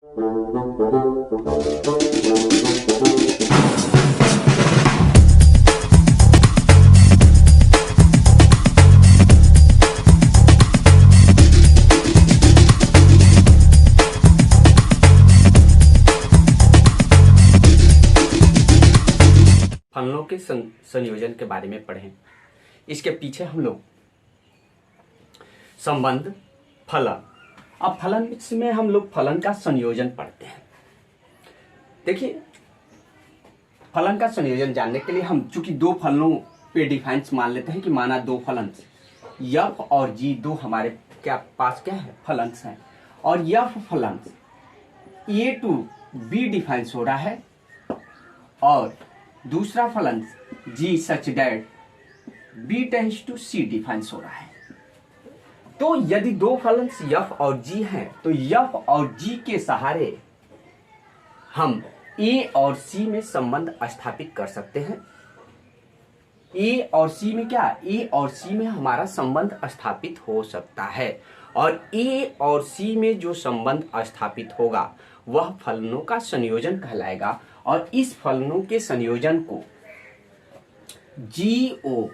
फलनों के संयोजन के बारे में पढ़ें। इसके पीछे हम लोग संबंध, फलन, अब फलन में हम लोग फलन का संयोजन पढ़ते हैं। देखिए, फलन का संयोजन जानने के लिए हम चूंकि दो फलनों पे डिफाइंस मान लेते हैं कि माना दो फलन यफ और जी दो हमारे पास क्या है, फलन्स हैं, और यफ फलन ए टू बी डिफाइंस हो रहा है और दूसरा फलन g such that b tends to c defines हो रहा है। तो यदि दो फलन्स यफ और जी हैं तो यफ और जी के सहारे हम ए और सी में संबंध स्थापित कर सकते हैं। ए और सी में क्या, ए और सी में हमारा संबंध स्थापित हो सकता है और ए और सी में जो संबंध स्थापित होगा वह फलनों का संयोजन कहलाएगा और इस फलनों के संयोजन को जी ओ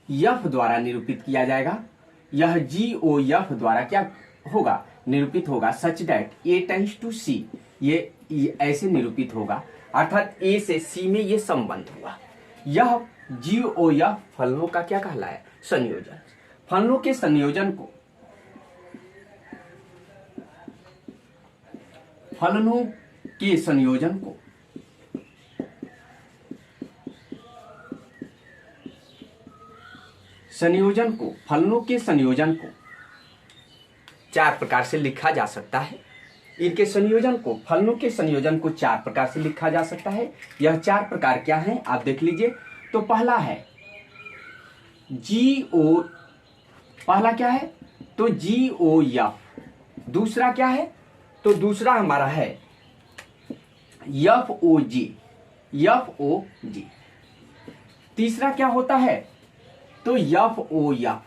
यफ द्वारा निरूपित किया जाएगा। यह जी ओ यफ द्वारा क्या होगा, निरूपित होगा, such that a tends to c, ये ऐसे निरूपित होगा, अर्थात ए से सी में ये संबंध हुआ। यह जी ओ यफ फलनों का क्या कहलाए, संयोजन। फलनों के संयोजन को फलनों के संयोजन को फलनों के संयोजन को चार प्रकार से लिखा जा सकता है। इनके संयोजन को, फलनों के संयोजन को चार प्रकार से लिखा जा सकता है। यह चार प्रकार क्या हैं, आप देख लीजिए। तो पहला है जी ओ, पहला क्या है, तो जी ओ यफ। दूसरा क्या है, तो दूसरा हमारा है यफ ओ जी, यफ ओ जी। तीसरा क्या होता है, तो F O F,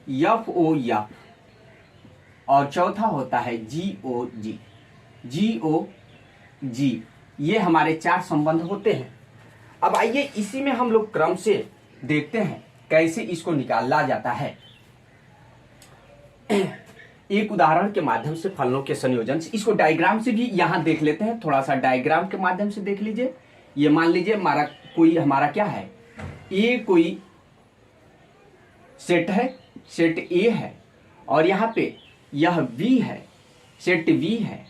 F O F. और चौथा होता है जी ओ जी, जी ओ जी। ये हमारे चार संबंध होते हैं। अब आइए इसी में हम लोग क्रम से देखते हैं कैसे इसको निकाला जाता है। एक उदाहरण के माध्यम से फलनों के संयोजन से, इसको डायग्राम से भी यहां देख लेते हैं। थोड़ा सा डायग्राम के माध्यम से देख लीजिए। ये मान लीजिए हमारा क्या है, ये कोई सेट है, सेट ए है, और यहाँ पे यह बी है, सेट बी है।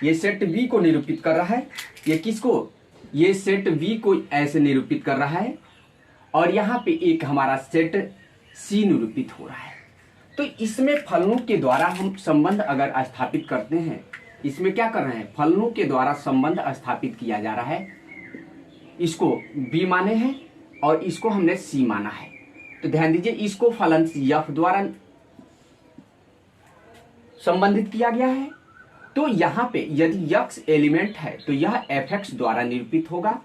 ये सेट बी को निरूपित कर रहा है, ये किसको, ये सेट बी को ऐसे निरूपित कर रहा है, और यहाँ पे एक हमारा सेट सी निरूपित हो रहा है। तो इसमें फलनों के द्वारा हम संबंध अगर स्थापित करते हैं, इसमें क्या कर रहे हैं, फलनों के द्वारा संबंध स्थापित किया जा रहा है। इसको बी माने हैं और इसको हमने सी माना है। तो ध्यान दीजिए, इसको फलन यफ द्वारा संबंधित किया गया है। तो यहाँ पे यदि यक्स एलिमेंट है तो यह एफ एक्स द्वारा निरूपित होगा,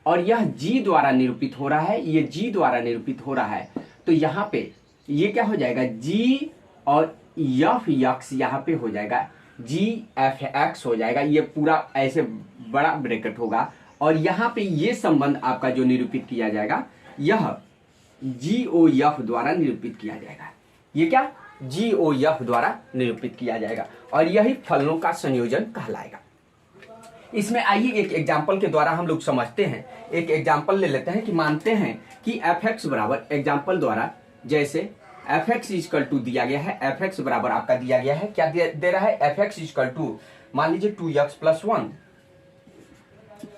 और यह जी द्वारा निरूपित हो रहा है, ये जी द्वारा निरूपित हो रहा है। तो यहाँ पे ये क्या हो जाएगा, जी और यफ यक्स यहाँ पे हो जाएगा, जी एफ एक्स हो जाएगा। ये पूरा ऐसे बड़ा ब्रैकेट होगा, और यहाँ पे ये संबंध आपका जो निरूपित किया जाएगा, यह जी ओ यफ द्वारा निरूपित किया जाएगा। ये क्या, जी ओ यफ द्वारा निरूपित किया जाएगा, और यही फलनों का संयोजन कहलाएगा। इसमें आइए एक एग्जाम्पल के द्वारा हम लोग समझते हैं। एक एग्जाम्पल ले लेते हैं कि मानते हैं कि एफ एक्स बराबर, एग्जाम्पल द्वारा, जैसे एफ एक्स इजकल टू दिया गया है, एफ एक्स बराबर आपका दिया गया है, क्या दे रहा है, एफ एक्स इजकल टू मान लीजिए 2x प्लस 1,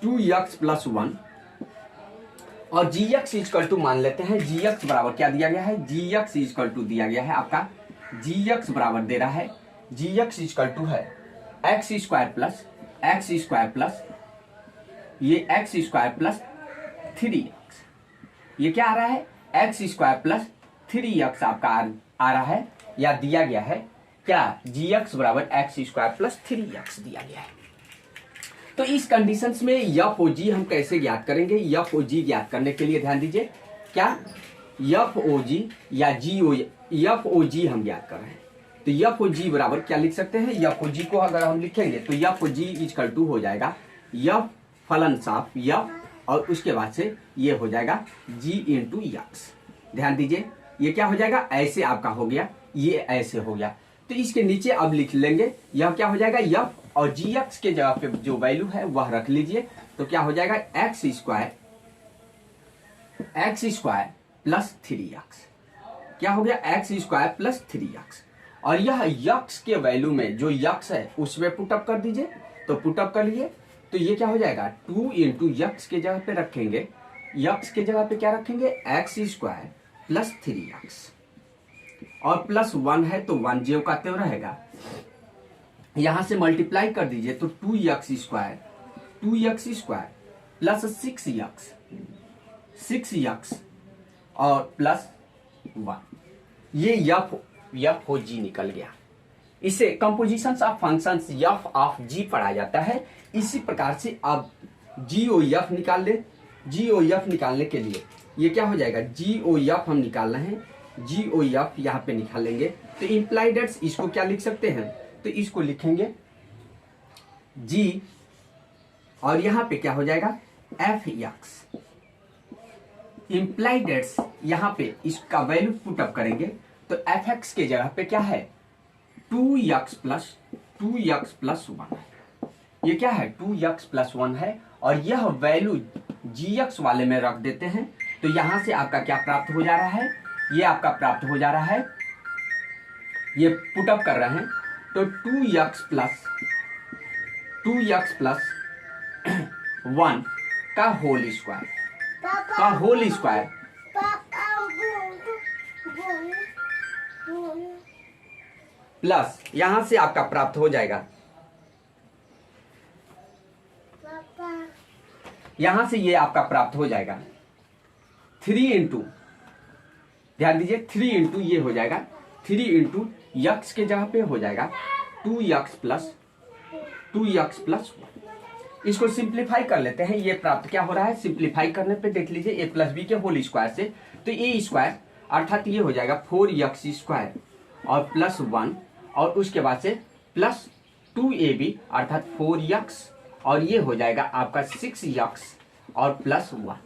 2x प्लस 1, और जी एक्स इजकल टू मान लेते हैं, जी एक्स बराबर क्या दिया गया है, जी एक्स इजकल टू दिया गया है आपका, जी एक्स बराबर दे रहा है, जी एक्स इजकल टू है एक्स स्क्वायर प्लस ये एक्स स्क्वायर प्लस 3x। ये क्या आ रहा है, एक्स स्क्वायर प्लस 3x आपका आ रहा है, या दिया गया है क्या, जी एक्स बराबर एक्स स्क्वायर प्लस 3x दिया गया है। तो इस कंडीशंस में एफ ओ जी हम कैसे ज्ञात करेंगे। एफ ओ जी ज्ञात करने के लिए ध्यान दीजिए, क्या एफ ओ जी या जी ओ, एफ ओ जी हम ज्ञात कर रहे हैं। तो एफ ओ जी बराबर क्या लिख सकते हैं, एफ ओ जी को अगर हम लिखेंगे तो F O G equal to हो जाएगा एफ फलन साफ एफ, और उसके बाद से ये हो जाएगा जी इंटू यक्स। ध्यान दीजिए ये क्या हो जाएगा, ऐसे आपका हो गया, ये ऐसे हो गया। तो इसके नीचे अब लिख लेंगे यह क्या हो जाएगा एफ, और जी एक्स के जगह पे जो वैल्यू है वह रख लीजिए। तो क्या हो जाएगा एक्स स्क्वायर प्लस 3x। क्या हो गया एक्स स्क्वायर प्लस 3x, और यह यक्स के वैल्यू में जो यक्स है उसमें पुटअप कर दीजिए। तो पुटअप कर लिए तो ये क्या हो जाएगा 2 इंटू यक्स के जगह पे रखेंगे, यक्स के जगह पे क्या रखेंगे एक्स स्क्वायर प्लस 3x, और प्लस 1 है तो 1 जेव का त्यों रहेगा। यहां से मल्टीप्लाई कर दीजिए तो 2x स्क्वायर प्लस 6x और प्लस 1, ये एफ ओ जी निकल गया। इसे compositions of functions f of g पढ़ा जाता है। इसी प्रकार से आप जी ओ एफ निकाल ले। जी ओ एफ निकालने के लिए ये क्या हो जाएगा, जी ओ एफ हम निकाल रहे हैं, जी ओ एफ यहाँ पे निकालेंगे तो इम्प्लाइड डेट्स इसको क्या लिख सकते हैं, तो इसको लिखेंगे जी, और यहाँ पे क्या हो जाएगा एफ एक्स। इम्प्लाइड डेट्स यहाँ पे इसका वैल्यू पुटअप करेंगे तो एफ एक्स के जगह पे क्या है 2x प्लस 1 है। ये क्या है 2x प्लस 1 है, और यह वैल्यू gx वाले में रख देते हैं। तो यहां से आपका क्या प्राप्त हो जा रहा है, ये आपका प्राप्त हो जा रहा है, ये पुटअप कर रहे हैं तो 2x प्लस 1 का होल स्क्वायर प्लस यहां से आपका प्राप्त हो जाएगा, यहां से ये आपका प्राप्त हो जाएगा 3 इंटू, ध्यान दीजिए 3 इंटू ये हो जाएगा 3 इंटू यक्स के जगह पे हो जाएगा 2x प्लस 1। इसको सिंप्लीफाई कर लेते हैं। ये प्राप्त क्या हो रहा है, सिंप्लीफाई करने पे देख लीजिए a प्लस बी के होल स्क्वायर से, तो a स्क्वायर अर्थात ये हो जाएगा 4x स्क्वायर और प्लस 1, और उसके बाद से प्लस 2ab अर्थात 4x, और ये हो जाएगा आपका 6x और प्लस 1।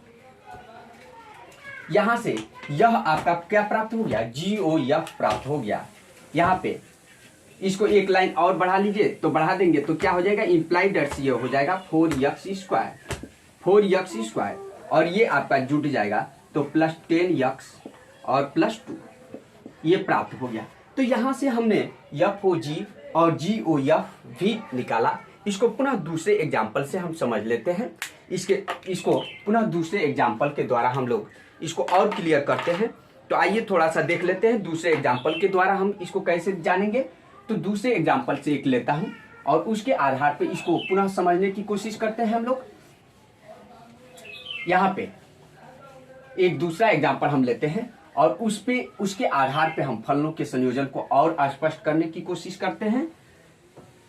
यहां से यह आपका क्या प्राप्त हो गया, GOF प्राप्त हो गया। यहाँ पे इसको एक लाइन और बढ़ा लीजिए, तो बढ़ा देंगे तो क्या हो जाएगा इम्प्लाइड डेट्स ये हो जाएगा 4x स्क्वायर, और ये आपका जुट जाएगा तो प्लस 10x और प्लस 2, ये प्राप्त हो गया। तो यहां से हमने FOG और GOF भी निकाला। इसको पुनः दूसरे एग्जाम्पल से हम समझ लेते हैं। इसको पुनः दूसरे एग्जाम्पल के द्वारा हम लोग इसको और क्लियर करते हैं। तो आइए थोड़ा सा देख लेते हैं दूसरे एग्जाम्पल के द्वारा हम इसको कैसे जानेंगे। तो दूसरे एग्जाम्पल से एक लेता हूं और उसके आधार पे इसको पुनः समझने की कोशिश करते हैं हम लोग। यहाँ पे एक दूसरा एग्जाम्पल हम लेते हैं और उसके आधार पे हम फलनों के संयोजन को और स्पष्ट करने की कोशिश करते हैं।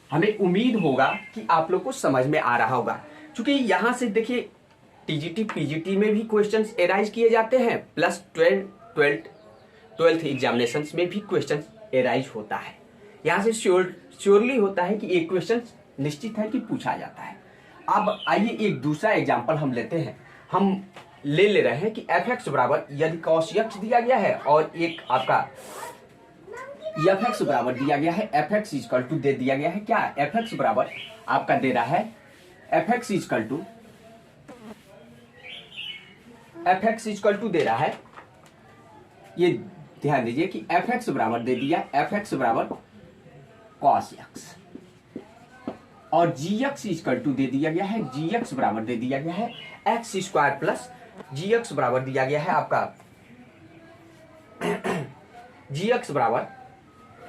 हमें उम्मीद होगा कि आप लोग को समझ में आ रहा होगा, क्योंकि यहाँ से देखिए टीजीटी पीजीटी में भी क्वेश्चंस एराइज किए जाते हैं, प्लस 12th एग्जामिनेशंस में भी क्वेश्चन एराइज होता है। यहाँ से श्योरली होता है कि एक क्वेश्चन निश्चित है कि पूछा जाता है। अब आइए एक दूसरा एग्जाम्पल हम लेते हैं। हम ले रहे हैं कि fx बराबर यदि cos x दिया गया है और एक आपका fx बराबर दिया गया है, fx इक्वल टू दे दिया गया है क्या, fx बराबर आपका दे रहा है fx इक्वल टू दे रहा है, ये ध्यान दीजिए कि fx बराबर दे दिया fx बराबर cos x, और gx इक्वल टू दे दिया गया है, gx बराबर दे दिया गया है x स्क्वायर प्लस gx बराबर दिया गया है आपका gx बराबर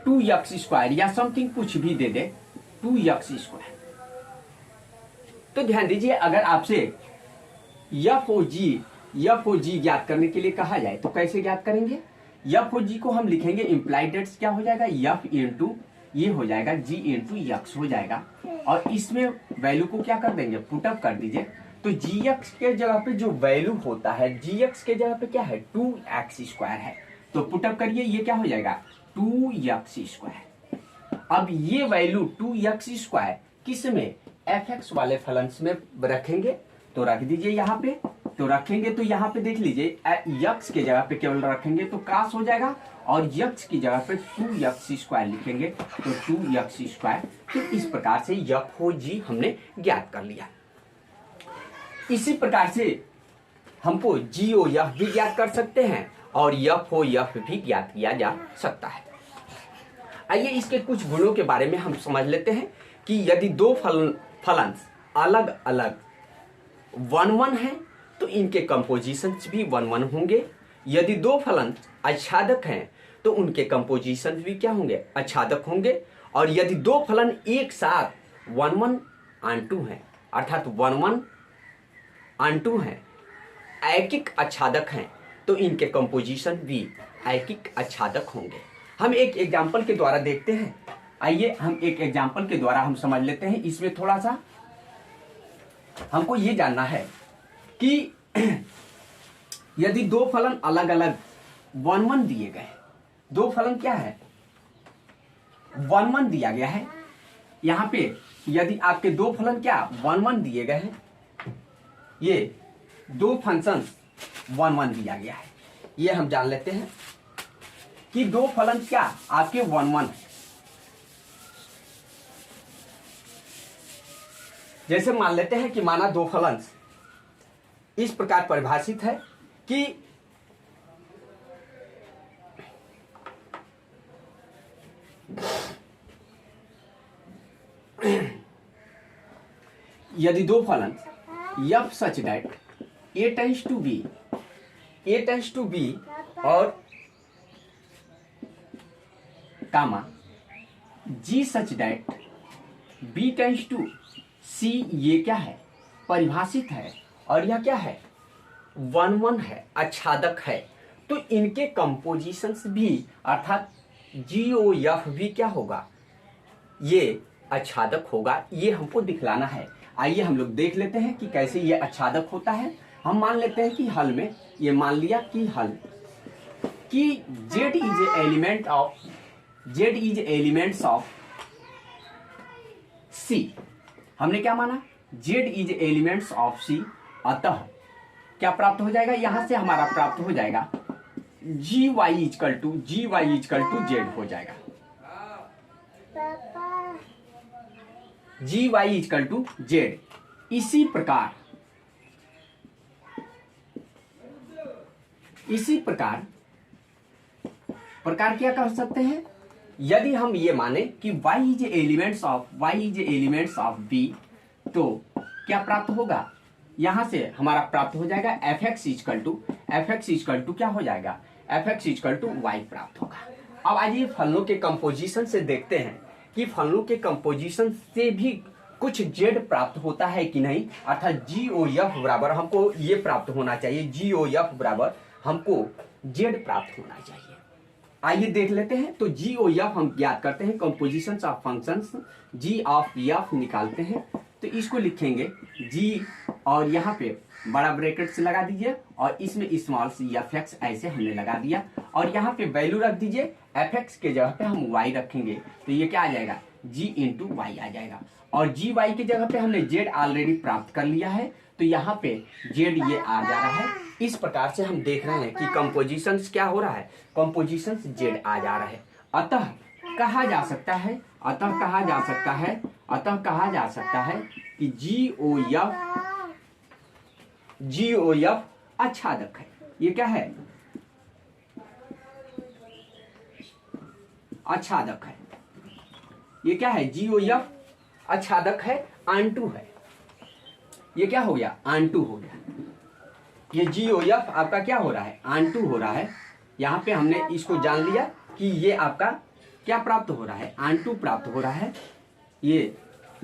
2x स्क्वायर या समथिंग कुछ भी दे दे 2x स्क्वायर। तो ध्यान दीजिए अगर आपसे FOG ज्ञात करने के लिए कहा जाए तो कैसे ज्ञात करेंगे। FOG को हम लिखेंगे इम्प्लाइड डेट्स क्या हो जाएगा f इंटू ये हो जाएगा g इंटू x हो जाएगा, और इसमें वैल्यू को क्या कर देंगे पुटअप कर दीजिए। तो gx के जगह पे जो वैल्यू होता है gx के जगह पे क्या है 2x स्क्वायर है, तो पुटअप करिए ये क्या हो जाएगा 2x स्क्वायर। अब ये वैल्यू 2x² किस में, fx वाले फलन में रखेंगे, तो रख दीजिए यहाँ पे। तो रखेंगे तो यहाँ पे देख लीजिए x के जगह पे केवल रखेंगे तो क्रॉस हो जाएगा, और x की जगह पे 2x² लिखेंगे तो 2x²। तो इस प्रकार से यफ हो जी हमने ज्ञात कर लिया। इसी प्रकार से हमको जी ओ यफ भी ज्ञात कर सकते हैं और यफ हो यफ भी ज्ञात किया जा सकता है। आइए इसके कुछ गुणों के बारे में हम समझ लेते हैं कि यदि दो फलन अलग अलग 1-1 हैं तो इनके कंपोजिशंस भी 1-1 होंगे। यदि दो फलन आच्छादक हैं तो उनके कंपोजिशंस भी क्या होंगे, आच्छादक होंगे। और यदि दो फलन एक साथ 1-1 हैं अर्थात 1-1 हैं, ऐकिक आच्छादक हैं, तो इनके कंपोजिशन भी ऐकिक आच्छादक होंगे। हम एक एग्जाम्पल के द्वारा देखते हैं। आइए हम एक एग्जाम्पल के द्वारा हम समझ लेते हैं। इसमें थोड़ा सा हमको ये जानना है कि यदि दो फलन अलग अलग 1-1 दिए गए, दो फलन क्या है 1-1 दिया गया है, यहां पे यदि आपके दो फलन क्या 1-1 दिए गए हैं, ये दो फंक्शंस 1-1 दिया गया है, ये हम जान लेते हैं कि दो फलन क्या आपके 1-1 है। जैसे मान लेते हैं कि माना दो फलन इस प्रकार परिभाषित है कि यदि दो फलन f such that a tends to b और कामा g such that b tends to c, ये क्या है परिभाषित है और यह क्या है 1-1 है, आच्छादक है, तो इनके कंपोजिशंस भी अर्थात GOF भी क्या होगा, ये आच्छादक होगा। ये हमको दिखलाना है। आइए हम लोग देख लेते हैं कि कैसे ये आच्छादक होता है। हम मान लेते हैं कि हल में ये मान लिया कि हल कि Z is elements of C। हमने क्या माना Z is elements of C, अतः क्या प्राप्त हो जाएगा, यहां से हमारा प्राप्त हो जाएगा GY = Z हो जाएगा। GY = Z। इसी प्रकार क्या कर सकते हैं, यदि हम ये माने कि Y is elements of B, तो क्या प्राप्त होगा, यहां से हमारा प्राप्त हो जाएगा fx = क्या हो जाएगा, fx = y प्राप्त होगा। अब आइए फलनों के कंपोजिशन से देखते हैं कि फलनों के कंपोजिशन से भी कुछ z प्राप्त होता है कि नहीं, अर्थात GOF बराबर हमको ये प्राप्त होना चाहिए, GOF बराबर हमको z प्राप्त होना चाहिए। आइए देख लेते हैं। तो GOF हम ज्ञात करते हैं, compositions of functions G of F निकालते हैं। तो इसको लिखेंगे G और यहाँ पे बड़ा ब्रैकेट से लगा दीजिए और इसमें स्मॉल सी fx ऐसे हमने लगा दिया और यहाँ पे वैल्यू रख दीजिए, fx के जगह पे हम y रखेंगे तो ये क्या आ जाएगा g × y आ जाएगा। और gy की जगह पे हमने z ऑलरेडी प्राप्त कर लिया है तो यहाँ पे z ये आ जा रहा है। इस प्रकार से हम देख रहे हैं कि कंपोजिशंस क्या हो रहा है, कंपोजिशंस z आ जा रहा है। अतः कहा जा सकता है कि GOF आच्छादक है। ये क्या है, आच्छादक है। ये क्या है, GOF आच्छादक है, आंटू है। ये क्या हो गया, आंटू हो गया। ये GOF आपका क्या हो रहा है, आंटू हो रहा है। यहाँ पे हमने इसको जान लिया कि ये आपका क्या प्राप्त हो रहा है, आंटू प्राप्त हो रहा है। ये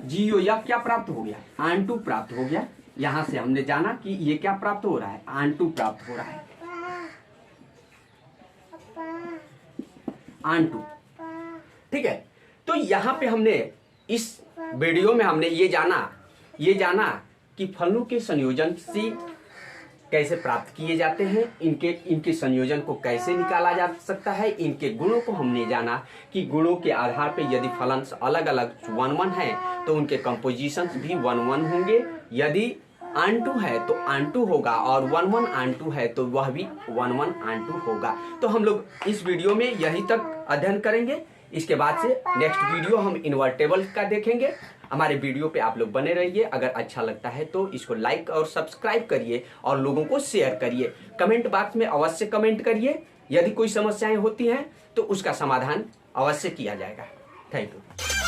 GOF क्या प्राप्त हो गया, आंटू प्राप्त हो गया। यहाँ से हमने जाना कि ये क्या प्राप्त हो रहा है, आंटू प्राप्त हो रहा है, आंटू। ठीक है, तो यहाँ पे हमने इस वीडियो में हमने ये जाना कि फलनों के संयोजन से कैसे प्राप्त किए जाते हैं, इनके संयोजन को कैसे निकाला जा सकता है, इनके गुणों को हमने जाना कि गुणों के आधार पर यदि फलन अलग अलग 1-1 है तो उनके कंपोजिशंस भी 1-1 होंगे, यदि आन-2 है तो आन-2 होगा, और 1-1 आन-2 है तो वह भी 1-1 आन-2 होगा। तो हम लोग इस वीडियो में यही तक अध्ययन करेंगे। इसके बाद से नेक्स्ट वीडियो हम इन्वर्टेबल का देखेंगे। हमारे वीडियो पे आप लोग बने रहिए। अगर अच्छा लगता है तो इसको लाइक और सब्सक्राइब करिए और लोगों को शेयर करिए। कमेंट बॉक्स में अवश्य कमेंट करिए। यदि कोई समस्याएं होती हैं तो उसका समाधान अवश्य किया जाएगा। Thank you.